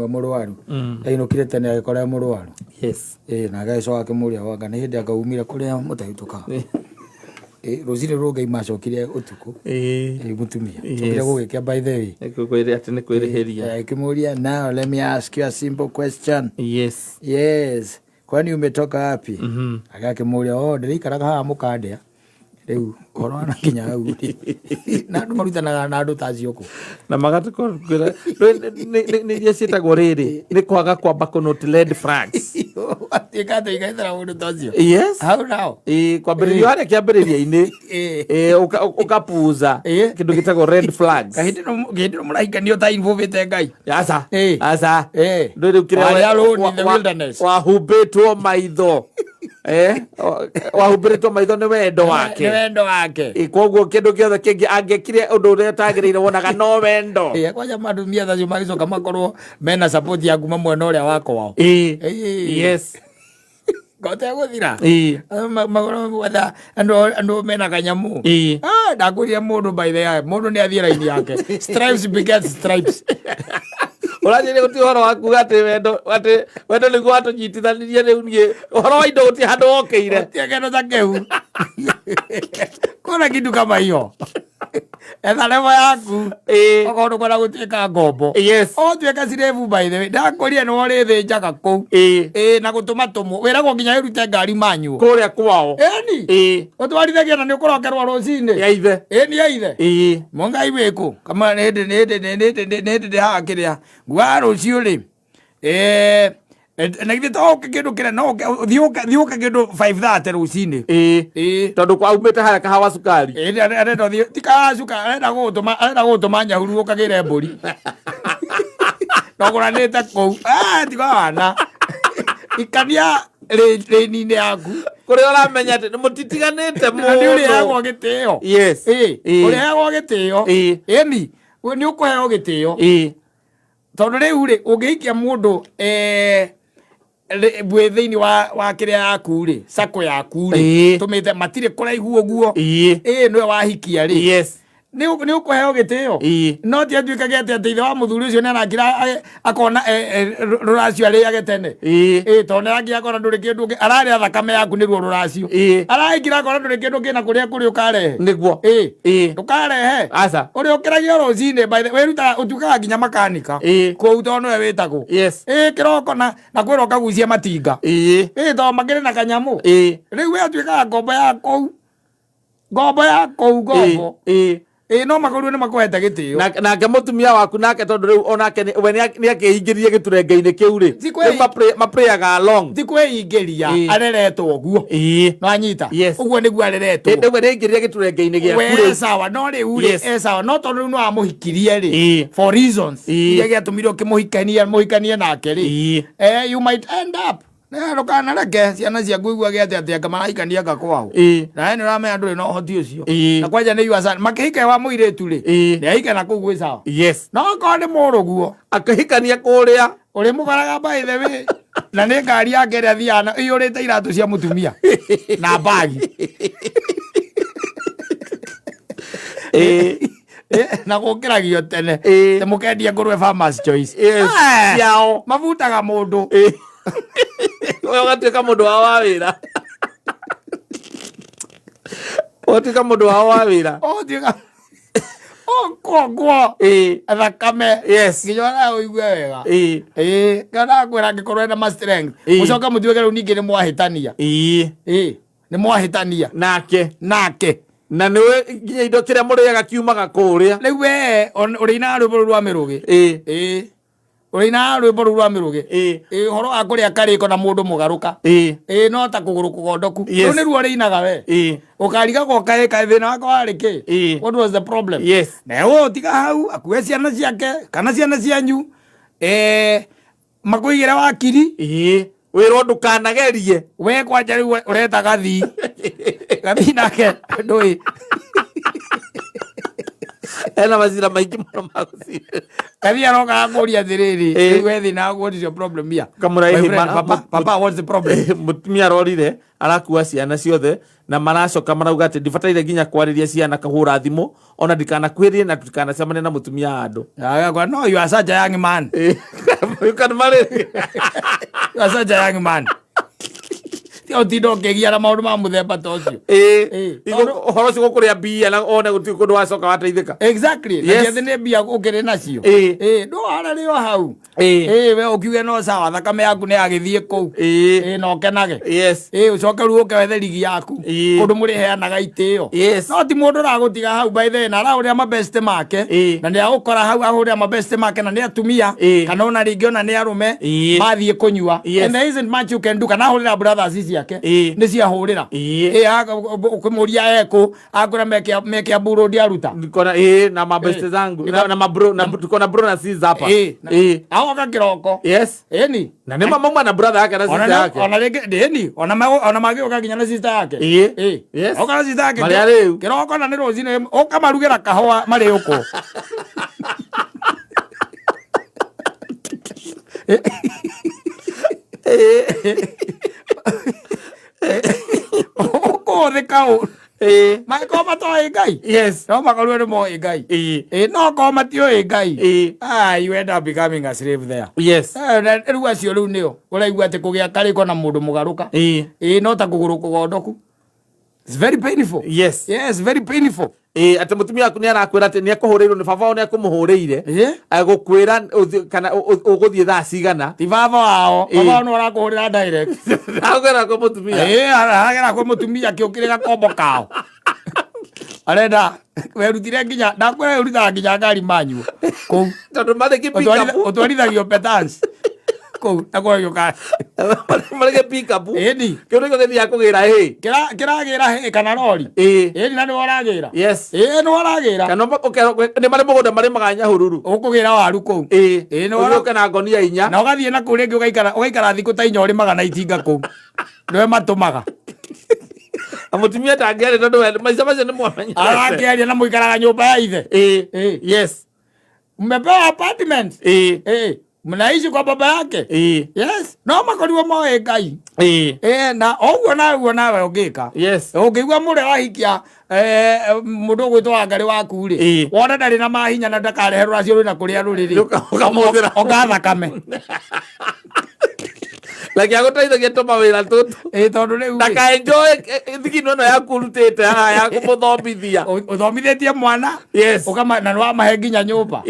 mũrwaru ainũkire tene agĩkora mũrwaru Yes. na agĩcoka akĩmũria wanga nĩ hĩndĩ akaumire kũrĩa mũtahĩtũka rũcinĩ rũngĩ macokire ũtukũ mũtumia cokire gũgĩkia by the way nĩ kwĩrĩhĩria akĩmũria now let me ask you a simple question. Yes. Kwani umetoka wapi? Agakĩmũria ndĩraikaraga haha mũkandĩa rĩu ũhoro na kinya hau na andũ marutanaga na andũ ta acio kũ na magatukwĩra nĩ ciĩtagwo rĩrĩ nĩ kwaga kwamba kũnoti red flags atuĩka atĩ igaithara mũndũ ta ũcio. Yes. Hau nao kwambĩrĩrio harĩa kĩambĩrĩria-inĩ ũkapuza kĩndũ gĩtagwo red flags. Kahĩndĩ no mũrahikanio ta involvĩte Ngai. Aca ndũ rĩu kĩrĩa wahumbĩtwo maitho wahumbĩrĩtwo maitho nĩ wendo wake koguo kĩndũ gĩothe kĩngĩ angĩkire ũndũ ũrĩa ũtagĩrĩire wonaga no wendo. Kwanja matumia thacio magĩcoka makorwo mena support ya kuma mwena ũrĩa wako wao. Yes. Gote gũthira magoro gwetha andũ mena kanyamu ndakũria mũndũ by the way mũndũ nĩ athiĩ raini yake stripes begets stripes. Ũranjĩria gũtirĩ ũhoro wa kuga atĩ wendo nĩguo watũnyitithanirie rĩu niĩ ũhoro wa indo gũtirĩ handũ wokĩire kĩndũ ta kĩu kuna kindu kama hiyo etha level yaku okorwo kwenda gũtuĩka ngombo ũtuĩka cirebu by the way ndakũria nĩ worĩthĩnjaga kũu na gũtũma tũmũ wĩragwo nginya ĩrute ngari manyu kũrĩa kwao ũtwarithagia na nĩ ũkũrokerwo rũcinĩ ya ithe nĩ ya ithe Mũngai wĩkũ kama nĩ hĩndĩ ndĩhaga kĩrĩa nguaga rũciũ rĩ na githĩ toke kĩndũ kĩrĩa no thiũke kĩndũ 5:30 rũcinĩ tondũ kwaumĩte harĩa kahawa cukari arenda ti kahawa cukari arenda gũtũma nyahuru ũkagĩre mbũri nogũranĩte kũu tiga wana ikania rĩni-inĩ yaku kũrĩa ũramenya atĩ mũtitiganĩte mũndũ nĩ ũrĩheagwo gĩtĩo ũrĩheagwo gĩtĩo ĩni nĩ ũkũheo gĩtĩo tondũ rĩu rĩ ũngĩikia mũndũ thĩinĩ wa kĩrĩa yaku rĩ sako yaku rĩ tũmĩte matirĩ kũraihu ũguo nĩwe wahikia rĩ nĩ ũkũheo gĩtĩo no ti atuĩkage atĩ ithe wa mũthuri ũcio nĩ anakira akona rũracio arĩage tene tondũ nĩ arangi akona ndũrĩ kĩndũ ũngĩ ararĩa thakame yaku nĩruo rũracio araikira akona ndũrĩ kĩndũ kĩna kũrĩa ũkarehe nĩguo ndũkarehe ũrĩa ũkĩragio rũcinĩ wĩrutaga ũtuĩkaga nginya makanika kũu tondũ nĩwe wĩtagwo kĩroko na kwĩra ũkagucia matinga tondũ makĩrĩ na kanyamũ rĩu we atuĩkaga ngombo ya kũu no makorirwo nĩ makũhete gĩtĩo nake mũtumia waku nake tondũ rĩu onake we nĩ akĩhingĩrie gĩturenge-inĩ kĩu rĩ maprayaga along ti kwĩhingĩria areretwo ũguo no anyita ũguo nĩguo areretwo rĩu nĩ aingĩrire gĩturenge-inĩ gĩaku sawa no rĩu rĩ sawa no tondũ rĩu no amũhikirie rĩ for reasons iria gĩatũmire mũhikanie nake rĩ you might end up ndũkanareke ciana ciaku iguage atĩ anga marahikania anga kwao nawe nĩ ũramenya ndũrĩ na ũhoti ũcio na kwanja nĩ iuaca makĩhika wa mũirĩtu rĩ nĩ ahika na kũu gwĩ sawa no okorwo nĩ mũrũguo akĩhikania kũrĩa ũrĩ mũkoraga by the way na nĩ ngari yake ĩrĩa athiaga ĩiyũrĩte iratũ cia mũtumia na mbagi na gũkĩragio tene te mũkendia ngũrwe Farmers Choice ciao mabutaga mũndũ we ũgatuĩka mũndũ wao wa wĩra ũgatuĩka mũndũ wao wa wĩra kwoguo thakame nginya ona ũigue wega kana kwĩra angĩkorwo ena ma strength mũcoka mũtuĩke rĩu ningĩ nĩ mwahĩtania nĩ mwahĩtania nake na nĩwe nginya indo kĩrĩa mũrĩaga kiumaga kũrĩa rĩu we ũrĩinaga rwĩmbo rũu rwa mĩrũgĩ ũrĩinaga rwĩmbo rũu rwa mĩrũgĩ ũhoro wa kũrĩa karĩko na mũndũ mũgarũka no ta kũgũrũ kũgondoku rĩu nĩruo ũrĩinaga we ũkariga gokaĩka thĩna wako warĩ kĩ what was the problem na ũtiga hau akuhe ciana ciake kana ciana cianyu makũigĩre wakiri wĩrwo ndũkanagerie we kwanja rĩu ũreta gathii nake ndũĩ ena macira maingĩ mũno ma gũcira kathi aroka akũria thiriri wethi na what is your problem here papa what's the problem mutumia arorire arakua ciana ciothe na maracoka marauga atĩ ndibataire nginya kwarĩria ciana kahũra thimũ ona ndikanakuhĩrĩrie na tũtikanacemane na mũtumia andũ no you are such a young man you can marry you are such a young man tio tindo ngegia na maundu ma muthemba ta ucio uhoro ucio gukuria mbia na one guti kundu wacoka wateithika exactly na ne mbia ukire nacio ndo ara rio hau we ukiuge no sawa thakame yaku ne agithie kou no kenage ucoke ruoke wethe ligi yaku kundu muri heanaga itio no ti mundu ragutiga hau by the na rauri ama best make na ne agukora hau ahuri ama best make na ne atumia kana ona ringi ona ne arume mathie kunyua and there isn't much you can do kana ahuri brothers ici yake ni cia hurira ukumuria eko akora meke aburo dia ruta nikona na mabeste zangu na mabro na tuko na bro na sis hapa hao kakiroko ni na nema mama na brother yake na sister yake ona lege ni ona magi ukaginya na sister yake yes okana sister yake kiroko na ni rozine okamarugira kahwa mari uko the cow my koma to egai yes no makalwe mo egai no koma tio egai you end up becoming a slave there yes na ruwa cio riu nio uraigua ati kugia kariko na mundu mugaruka no ta kuguru kugondoku it's very painful yes very painful ati mutumia aku ni arakwira ati ni akuhurirwo ni baba one akumuhurire agukwira kana uguthie thaa cigana ti baba wao baba no arakuhurira direct agera ko mutumia agera ko mutumia kiukire gakombo kao arenda werutire nginya ndakwira urutha nginya ngari manyu kou tondu mathiki pick up utwarithagio petans kou nakora yoka marege pick up ni kiuno githia kugira kiragira kana lori na ni waragira yes ni waragira kana ni mari mugunda mari maganya hururu ukugira waru kou ni waragira na ngonia inya na ugathie na kuria ngi ugaikara thiku ta inya uri magana itinga kou niwe matumaga amutumia tangiari tondu maica macio ni mwamenya arakiaria na muikaraga nyumba ya ithe yes mmepewa apartment mnaishi kwa baba yake yes no makoriwo moe ngai na oguo nawe ungika yes ungigwa mure wahikia mundu gwitwa ngari waku ri wona ndari na mahinya na ndakareherwo acio na kuria ruriri ukamuthira ongathakame like agoteithagia tumawira tutu tondu riu ndaka enjoy thigino no yaku rutite ya kumuthomithia uthomithitie mwana yes ukama na wa mahe nginya nyumba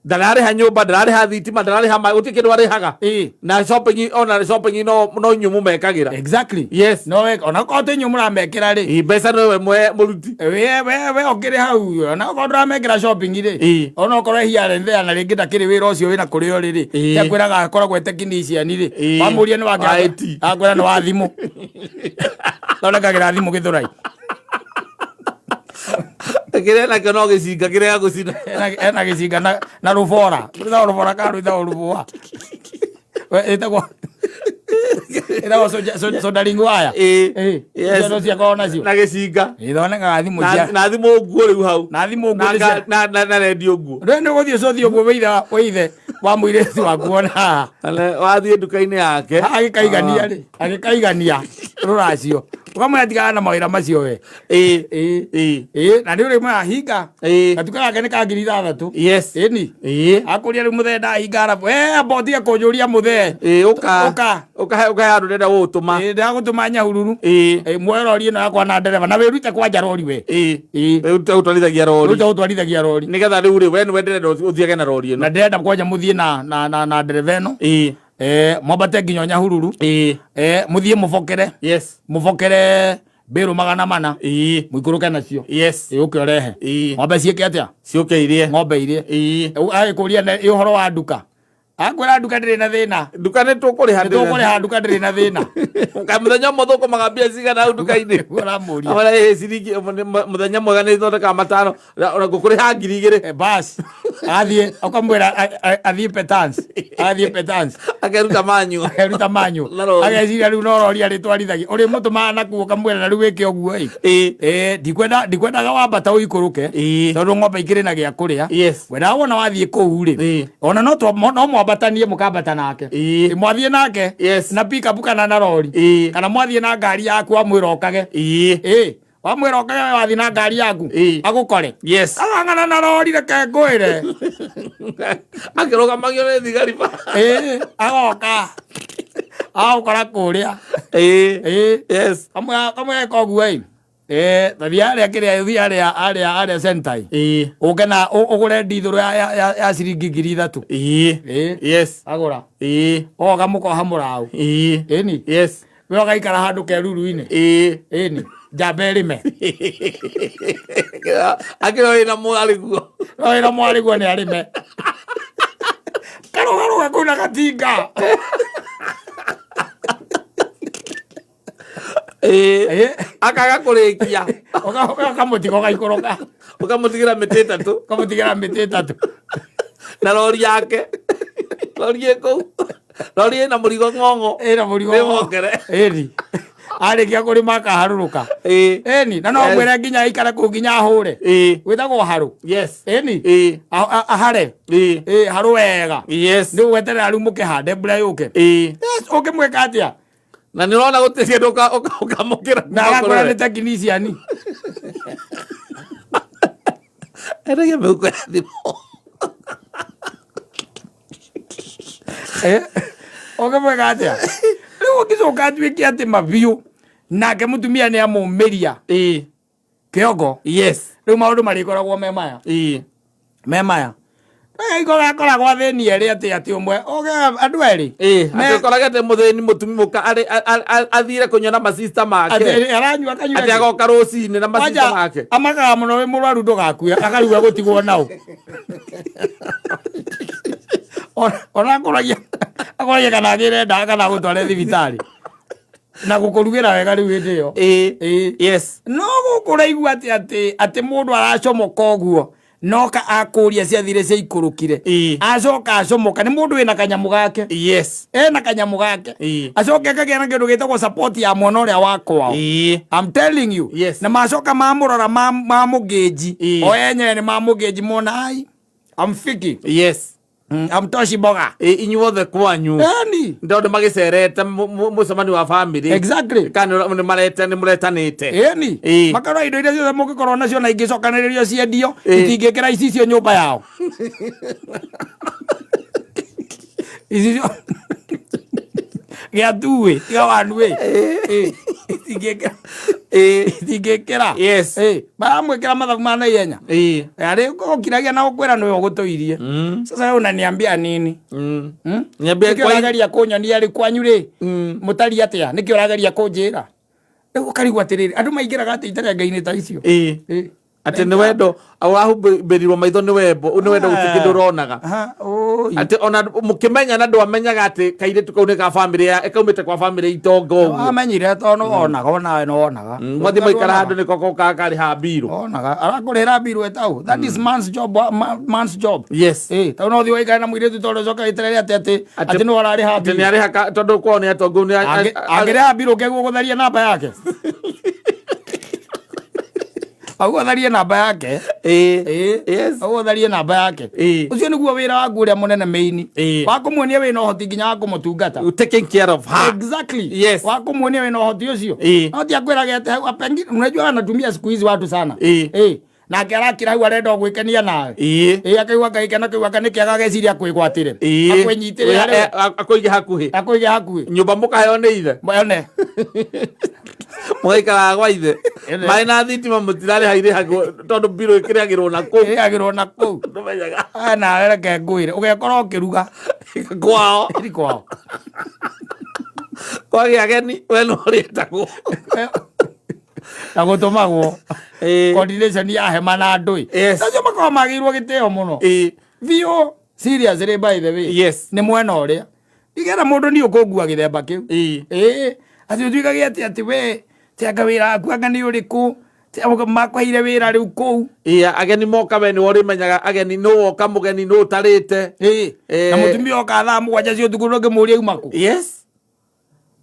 ndarariha nyumba ndarariha thitima ndarariha mai uti kindu arihaga na shopping no nyumu mekagira exactly yes no ona ko te nyumu ramekira ri mbeca no we muruti we okire hau ona ko ndramekira shopping ri ona ko here and there na ringi ndakiri wira ucio wina kurio riri yakwiraga akora gwe technician ri wamuria ni wake akwira ni wa thimu ona kagira thimu githurai kire na kono gicinga kire ya gucina ena gicinga na rubora ritha rubora ka ritha rubua etagwa sodaringu aya yes no cia kona cio na gicinga ithoneka thimu cia na thimu nguo riu hau na thimu nguo na radio nguo rende guthie cothio nguo weithe wa muiretu wakuona wathie nduka-ini yake agikaigania ruracio ukamwira tigana na mawira macio we na ni uri mwa hinga gatuka gake ni ka 6,000 yes ni akuria ri muthe nda hingara botia kunjuria muthe uka handu ndenda gutuma ndagutuma nyahururu mwerori ino yakwa na ndereva na wirute kwanja rori we utwarithagia rori nigetha riu ri we ndenda uthiage na rori ino na ndenda kwanja muthie na ndereva ino mwambate nginya nyahururu muthie mubokere yes mubokere biru 400 muikuruke nacio yes uke orehe ng'ombe cieke atia ciuke irie ng'ombe irie agikuria ni uhoro wa nduka akwira nduka ndiri na thina nduka ni tukuriha nduka ndiri na thina muthenya muthuku magambia cigana au nduka-ini uramuria amara ciringi muthenya mwega ni thondeka 5 ngukuriha 2,000 bas athie akamwira athie petans akeruta manyu ageciria riu no roria ritwarithagia uri mutuma na kuo kamwira na riu wike uguo ndikwendaga wambata uikuruke tondu ng'ombe ikiri na gia kuria wena wona wathie kuu ri ona no mwambatanie mukambata nake mwathie nake na pick up kana na rori kana mwathie na ngari yaku amwira okage wamwira okaga wathi na ngari yaku agukore agang'ana na rori reke ngwire akirũgamagio nĩ thigari pa agoka agũkora kũrĩa kamwe eka ũguo tathi arĩa sentai ũke na ũgũre ndithũrũ ya ciringi 3,000 agũra oga mũkoha mũraũ ĩni we ũgaikara handũ keruru-inĩ ĩni njamba ĩrĩme akĩrwo wĩna mwarĩguo nĩ arĩme karũgarũga kwĩna gatinga akaga kũrĩkia ũkamũtiga ũgaikũrũka ũkamũtigĩra mĩtĩ ĩtatũ na rori yake rori ĩkũu rori ĩna mũrigo ng'ong'o nĩmongere arĩkia kũrĩma akaharũrũka ĩni na no mwĩre nginya aikare kũu nginya ahũre gwĩtagwo harũ ĩni ahare harũ wega nĩ gweterera rĩu mũkĩhande mbura yũke ũkĩmwĩka atĩa na nĩ ũrona gũtirĩ kĩndũ ũkamũkĩra na agakora nĩ technician endagia mĩhuko ya thimũ ũkĩmwĩka atĩa rĩu ũngĩcoka atuĩke atĩ mabiũ nake mũtumia nĩ amũmĩria kĩongo rĩu maũndũ marĩkoragwo me maya iko gakoragwo thĩni erĩ atĩ ũmwe andũ erĩ agĩkoraga atĩ mũthĩni mũtumi mũka athire kũnyua na masista make atĩ agoka rũcinĩ na masista make amakaga mũno wĩ mũrwaru ndũgakue akaruga gũtigwo nao ona akoragia kana agĩre ndawa kana gũtware thibitarĩ na gũkũrugĩra wega rĩu hĩndĩ ĩyo no gũkũraigua atĩ mũndũ aracomoka ũguo noka akũria ciathire cia ikũrũkire acoka acomoka nĩ mũndũ wĩna kanyamũ gake ena kanyamũ gake acoke akagĩa na kĩndũ gĩtagwo support ya mwana ũrĩa wa kwao I'm telling you na macoka mamũrora mamũgĩnji o enyewe nĩ mamũgĩnji mona ai I'm fiki amtoshi boga inyuothe kwanyu ndondu magicerete mũcemanio wa family kana nĩ mũretanĩte makarora indo iria ciothe mũngĩkorwo nacio na ingĩcokanĩrĩrio ciendio itingĩkĩra ici icio nyũmba yao gĩatuĩ tiga wanuĩ itingĩkĩra maramwĩkĩra mathabu ma naihenya arĩ gũkiragia na gũkwĩra nĩwe ũgũtũirie sasa wewe unaniambia nini nĩkĩo ũrageria kũnyonia rĩ kwanyu rĩ mũtari atĩa nĩkĩo ũrageria kũnjĩra rĩu ũkarigwo atĩrĩrĩ andũ maingĩraga atĩ itarenga-inĩ ta icio atĩ nĩ wendo awahumbĩrirwo maitho nĩ wendo gũtirĩ kĩndũ ũronaga atĩ ona mũkĩmenya na ndwamenyaga atĩ kairĩtu kau nĩ ka bamĩrĩ kaumĩte kwa bamĩrĩ itonga ũguo wamenyire tondũ wonaga onawe no wonaga mwathi maikara handũ nĩko karĩha mbirũ onaga arakũrĩhĩra mbirũ etau that is man's job tondũ no ũthiĩ waikare na mũirĩtu tondũ coka gĩterere atĩ no ararĩha mbirũ nĩ arĩha tondũ kwao nĩ atongu angĩrĩha mbirũ kegwo gũtharia namba yake Agua tharie namba yake. Agua tharie namba yake. Ucio niguo wira waku uria munene maini. Wa kumuonia wina uhoti nginya wa kumutungata. Taking care of her. Exactly. Yes. Wa kumuonia wina uhoti ucio. No ti akwiraga ate apengi unajua anatumia siku hizi watu sana. Na arakira hau arenda gwikenia nawe. Akaigua gaikena kiuga kana kiaga geciria kwigwatire. Akwenyitire akoige hakuhi. Akoige hakuhi. Nyumba mukaheyo ni ithe. Mwone. Mwaikara gwa ithe. Mai na thitima mutirari haire hago tondu biro ikiriagirwo na ku. Agirwo na ku. Ndumenyaga. Na reke ngwire ugekora ukiruga kwao. Iri kwao. Kwagi ageni we no ritagwo. Na gutumagwo coordination ya hema na ndui nacio makao magirwo giteo muno vio seriously by the way ni mwena uria igera mundu ni ukungua githemba kiu ati tuikage ati we tianga wira aku anga ni uriku makwaire wira riu kou ageni moka we ni wori menyaga ageni no woka mugeni no tarite na mutumia oka thaa mugwanja cio tuku ngimuria umaku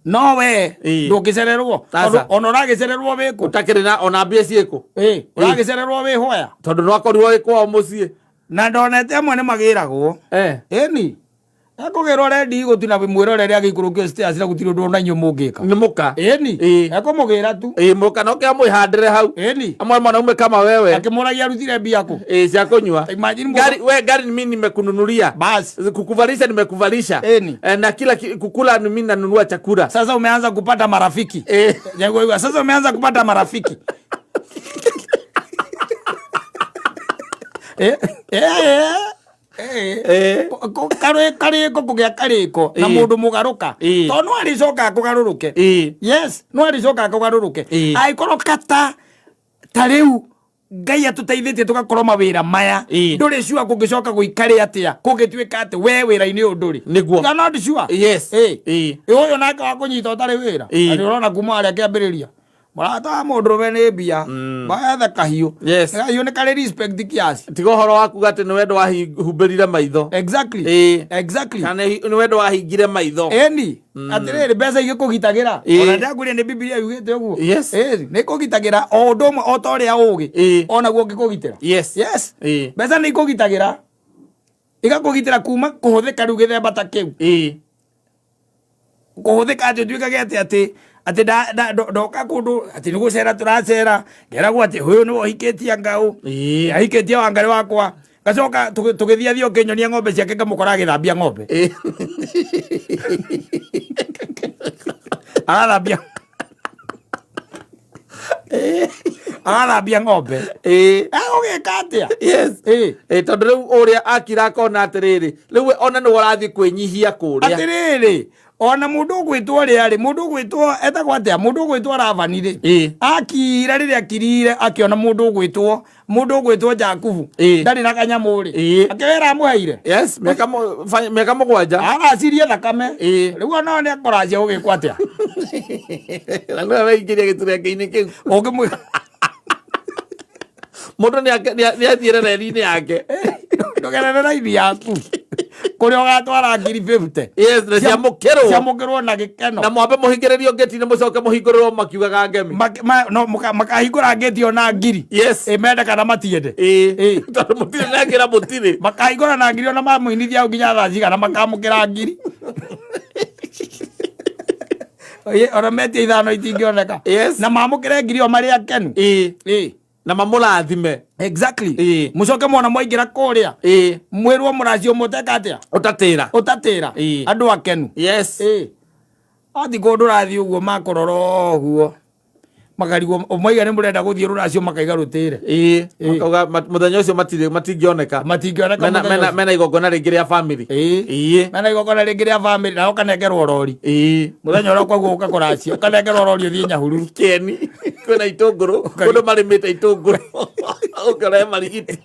no we ndugicererwo ona uragicererwo wiku utakiri na ona mbia ciiku uragicererwo wi hoya tondu no akorirwo wi kwao mucii na ndonete amwe ni magiragwo ni akugerwo rendi gutina mwirorere agikurukio stairs na gutiro ndo nanyu mungika ni muka ni akumugira tu muka no kia mwihandire hau ni amwe mwana ume kama wewe akimuragia rutire mbia ku cia kunywa gari mimi nimekununulia bas kukuvalisha nimekuvalisha na kila kukula mimi nanunua chakula sasa umeanza kupata marafiki sasa umeanza kupata marafiki kariko kugia kariko na mundu mugaruka to no aricoka kugaruruke yes no aricoka kugaruruke aikorwo kata tariu Ngai atuteithitie tugakorwo mawira maya nduri sure kungicoka guikari atia kungituika ati we wira-ini nduri niguo you are not sure yes uyu nake wa kunyita utari wira ani urona kuma aria kiambiriria marata mundu ni mbia baetha kahiu kahiu ni kari respect kiasi tigo horo waku gati ni wendo wahumberire maitho exactly kana ni wendo wahingire maitho eni atiriri mbeca igikugitagira ona ndakuria ni Biblia yugite uguo ni kugitagira o ndomo o toria ugi ona guo ngikugitira yes mbeca ni ikugitagira igakugitira kuma kuhuthika riu githemba ta kiu kuhuthika ati tuikage ati ndoka kundu ati nigucera turacera ngeragwo ati huyu ni wohikitie ngau ahikitie wangari wakwa gacoka tugithia thio kinyonia ng'ombe ciake ngamukora agithambia ng'ombe arathambia ng'ombe ugika atia tondu riu uria akira akona atiriri riu ona ni warathie kwinyihia kuria atiriri ona mundu gwitwo ri mundu gwitwo etagwo atia mundu gwitwo ravanire akira riria akirire akiona mundu gwitwo Jakubu ndari na kanyamuri akera amuheire meka mugwanja agacirie thakame riu ona ni akoracia ugikwa atia na no weingiria giturenge-ini kiu ungimwe mundu ni athiire reri-ini yake ndogerere raini yaku kuria ugatwara 50 na ciamukirwo na gikeno na mwambe muhingiririo ngeti-ini mucoke muhingũrĩrwo makiugaga ngemi makahingũra ngeti ona ngiri mende kana matiende tondu mutire nengira mutire makahingũra na ngiri ona mamuinithia nginya thaa cigana makamũkĩra ngiri ona metia ithano itingioneka na mamũkĩre ngiri o marĩ akenu na mamurathime exactly mucoke mwana mwaingira kuria mwirwo muracio muteka atia utatira andu akenu athi kundu rathi uguo makororo uguo makarigwo omaiga ni murenda guthie ruracio makaiga rutire makauga muthenya ucio matingioneka mena igongona ringi ria family mena igongona ringi ria family na ukanengerwo rori muthenya uria kwaguo ukakuracio ukanengerwo rori uthie Nyahururu Kieni kwina itunguru kundu marimite itunguru ukare marigiti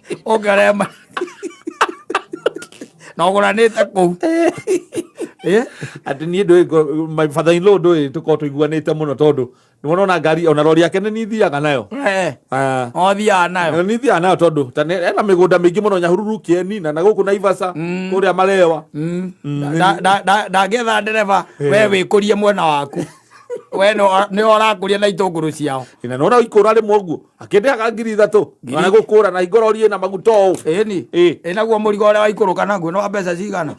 no guranite kuu ati ni ndu my father in law ndu tuko tuiguanite muno tondu ni wona ngari ona rori yake ni thiaga nayo o thia nayo ni thia nayo tondu tane ena migunda mingi muno Nyahururu Kieni na guku Naivasha kuria Malewa ndagetha ndereva we wikurie mwena waku we ni orakuria na itunguru ciao ina nora ikura ri mwoguo akindeaga 3,000 na gukura na igororie na maguto naguo murigo uria waikuruka naguo no mbeca cigana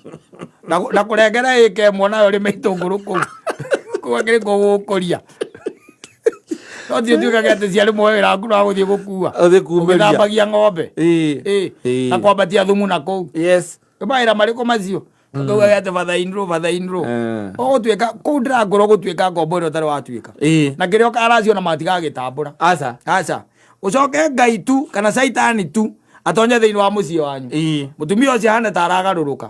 na kurengera ike mwana ri mitunguru ku kwagire gukuria no thio tuikage ati ciari mwira aku na guthie gukua guthambagia ng'ombe na kwambatia thumu na kuu maira mariko macio ngauga ati father-in-law gutuika kuu ndirangorwo gutuika ngombo ĩrĩa ũtarĩ watuĩka na kĩrĩa ũkaracio na matigagĩtambũra aca ũcoke Ngai tu kana Saitani tu atonye thĩinĩ wa mũciĩ wanyu mũtumia ũcio ahane ta aragarũrũka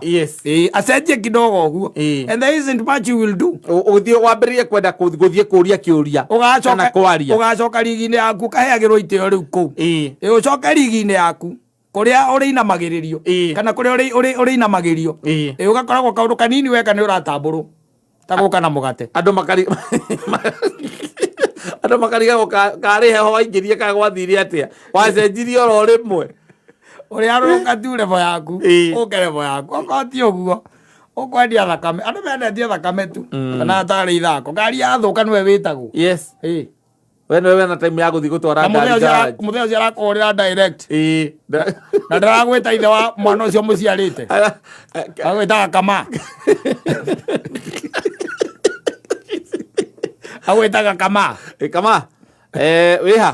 acenjie kidogo ũguo and there isn't much you will do ũthie wambĩrĩrie kwenda gũthie kũũria kĩũria kana kwaria ũgacoka rigi-inĩ yaku ũkaheagĩrwo itĩo rĩu kũu ũcoke rigi-inĩ yaku kuria uri inamagiririo kana kuria uri inamagĩrio ugakoragwo kaundu kanini weka ni uratambũrwo ta gũka na mũgate andu Andũ makariga karĩ heho waingĩria kagwathirie atĩa wacenjirie oro rĩmwe ũrĩa arũka tu level yaku ũke level yaku okorwo ti ũguo ũkwendia thakame andũ mendetie thakame tu kana atarĩ ithako ngari yathũka nĩwe wĩtagwo yes we nĩwe wĩna time ya gũthiĩ gũtwara ngari garage mũthenya ũcio arakũhũrĩra direct na ndaragwĩta ithe wa mwana ũcio mũciarĩte agwĩtaga kama agwĩtaga kama kama wĩha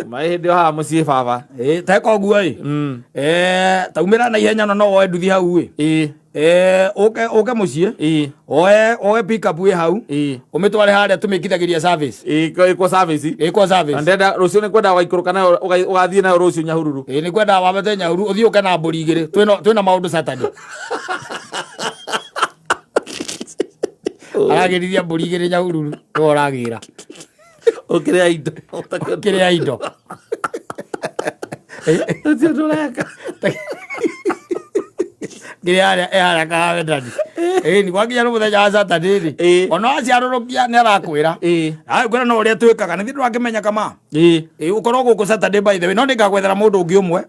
mai hĩndĩ haha mũciĩ baba teka ũguo taumĩra na ihenya no woe nduthi hau ũke mũciĩ oe pick up wĩ hau ũmĩtware harĩa tũmĩkithagĩria service ĩkwo service ndenda rũciũ nĩ kwenda waikũrũka nayo ũgathiĩ nayo rũciũ Nyahururu nĩ kwenda wambate Nyahururu ũthiĩ ũke na mbũri igĩrĩ twĩna maũndũ Saturday aragĩrithia mbũri igĩrĩ Nyahururu nĩwe ũragĩra ũkĩrĩa indo ũkĩrĩa indo ũcio ndũreka kĩrĩa ehara kawendani nĩ gwakinya nĩ mũthenya wa Saturday ona waciarũrũkia nĩ arakwĩra kwĩra no ũrĩa twĩkaga nĩ ndũrakĩmenya kama ũkorwo gũkũ Saturday by the way no nĩngagwethera mũndũ ũngĩ ũmwe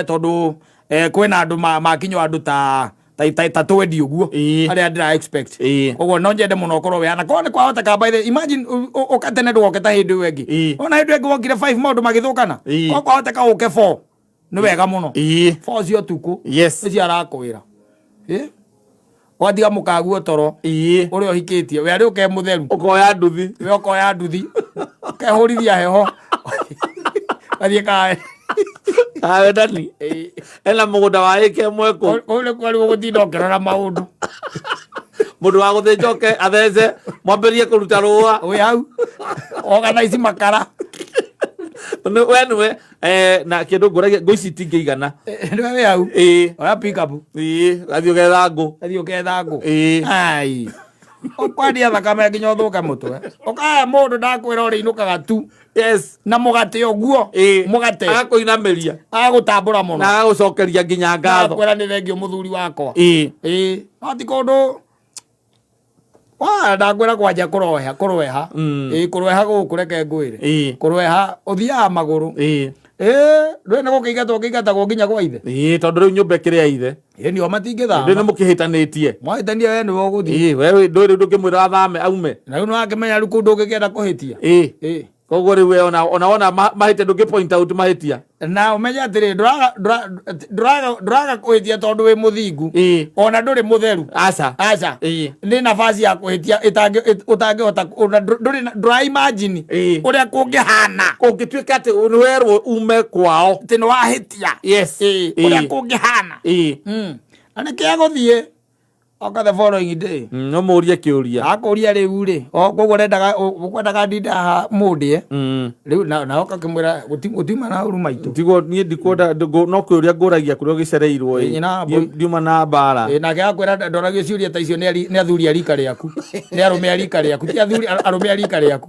tondũ kwĩna andũ makinywo andũ ta twendi ũguo arĩa ndĩra expect koguo no nyende mũno ũkorwo wĩhana korwo nĩ kwahoteka by the imagine ũkatene ndũgoke ta hĩndĩ ĩyo ĩngĩ ona hĩndĩ ĩngĩ wokire 5 maũndũ magĩthũkana korwo kwahoteka ũke 4 nĩ wega mũno 4 cio tukũ nĩcio arakwĩra watiga mũkaguo toro ũrĩa ũhikĩtie we arĩ ũke mũtheru ũkoya nduthi we ũkoya nduthi ũkehũrithia heho wathiĩ kae awendani ena mũgũnda wa ĩka ĩmwe kũ kũrĩ kwari gũgũtinda ũkĩrora maũndũ mũndũ wa gũthĩnja oke athece mwambĩrĩrie kũruta rũa wĩ hau organize makara we nĩwe na kĩndũ ngũ ici tingĩigana nĩwe wĩ hau oya pick up gathiĩ ũgetha ngũ ai ũkwendia thakame nginya ũthũke mũtwe ũkaya mũndũ ndakwĩra ũrĩinũkaga tu na mũgate ũguo mũgate agakũinamĩria agagũtambũra mũno na agagũcokeria nginya ngatho kwĩra nĩ thengio mũthuri wakwa no ti kũndũ ndakwĩra kwanja kũrweha kũrweha gũkũ reke ngwĩre kũrweha ũthiaga magũrũ ndũĩ nĩ gũkĩingatagwo nginya gwa ithe tondũ rĩu nyũmba ĩkĩrĩ ya ithe nĩo matingĩthama ndĩ nĩ mũkĩhĩtanĩtie mwahĩtania we nĩwe ũgũthiĩ we ndũĩ rĩu ndũngĩmwĩra athame aume na rĩu nĩwakĩmenya rĩu kũndũ ũngĩkĩenda kũhĩtia koguo rĩu we ona wona mahĩtia ndũngĩ point out mahĩtia na ũmenye atĩrĩ ndũraga kũhĩtia tondũ wĩ mũthingu ona ndũrĩ mũtheru aca nĩ nafasi ya kũhĩtia ũtangĩhota ndũraimagine ũrĩa kũngĩhana kũngĩtuĩka atĩ nĩwerwo ume kwao atĩ nĩ wahĩtia ũrĩa kũngĩhana na nĩkĩo gũthiĩ oka the following day no mũrie kĩũria akũria rĩu rĩ koguo ũkwendaga ndinda haha mũndĩ rĩu na oka kĩmwĩra gũtiuma na ũru maitũ tigo niĩ ndikwenda no kĩũria ngũragia kũrĩa ũgĩcereirwo ndiuma na mbara nake akwĩra ndoragio ciũria ta icio nĩ athuri a rika rĩaku nĩ arũme a rika rĩaku ti arũme a rika rĩaku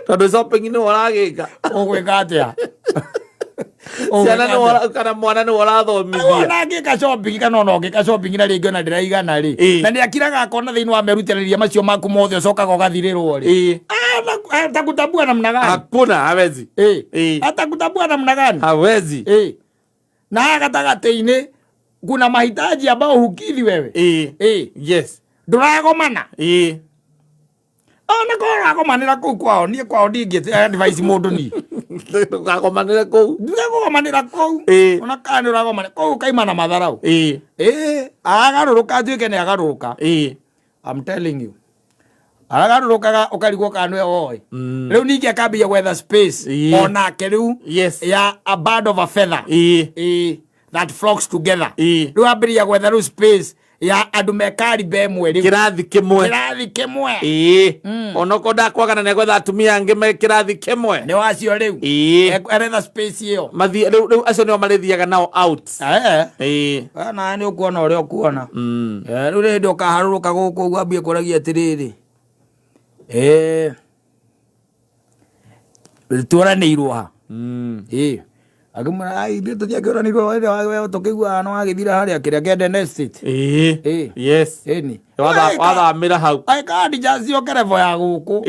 tondũ shopping nĩ ũragĩka ũgwĩka atĩa kana mwana nĩ ũrathomithia ona ngĩka shopping kana ona ngĩka shopping na rĩngĩ ona ndĩraigana rĩ na nĩ akiraga akona thĩinĩ wa merutanĩria macio maku mothe ũcokaga ũgathirĩrwo rĩ atakutambua namna gani hakuna hawezi atakutambua namna gani hawezi na gatagatĩ-inĩ kuna mahitaji ambao hukidhi wewe yes ndũragomana ona koragomanĩra kũu kwao niĩ kwao ndingĩ advice mũndũ ni ndũkagomanĩre kũu ndũkagomanĩra kũu ona kana nĩ ũragomanĩra kũu kaima na matharau agarũrũka nduĩke nĩ agarũrũka I'm telling you aragarũrũkaga ũkarigwo kana nĩwe woĩ rĩu ningĩ akambia gwetha space onake rĩu ya a bird of a feather that flocks together rĩu ambĩrĩria gwetha rĩu space ya andũ mekaribe ĩmwe rĩu kĩrathi kĩmwe onako ndakwagana nĩ gwetha atumia angĩ me kĩrathi kĩmwe nĩ wacio rĩu aretha space ĩyo rĩu acio nĩo marĩthiaga nao out na nĩ ũkuona ũrĩa ũkuona rĩu nĩ hĩndĩ ũkaharũrũka gũkũ ũguo ambie kũragia atĩrĩrĩ tuoranĩirwo ha Agumana ai ndio tuthia ni ro wewe tukigua no agithira haria kiria Garden Estate. Yes. Ni. Watha mira hau. Ai card just yo kerevo ya guku.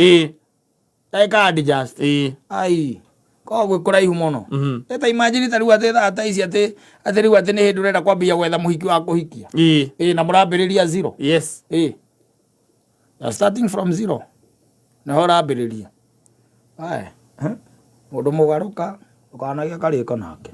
Ai card just. Ai. Ko gwe kuraihu muno. Eta imagine tari wa tha ici ati riu ati ni hindu renda kwambia gwetha muhiki wa kuhikia. Na murambiriria zero. Yes. Starting from zero. Na horambiriria. Ai. Mundu mugaruka ukanagia kariko nake.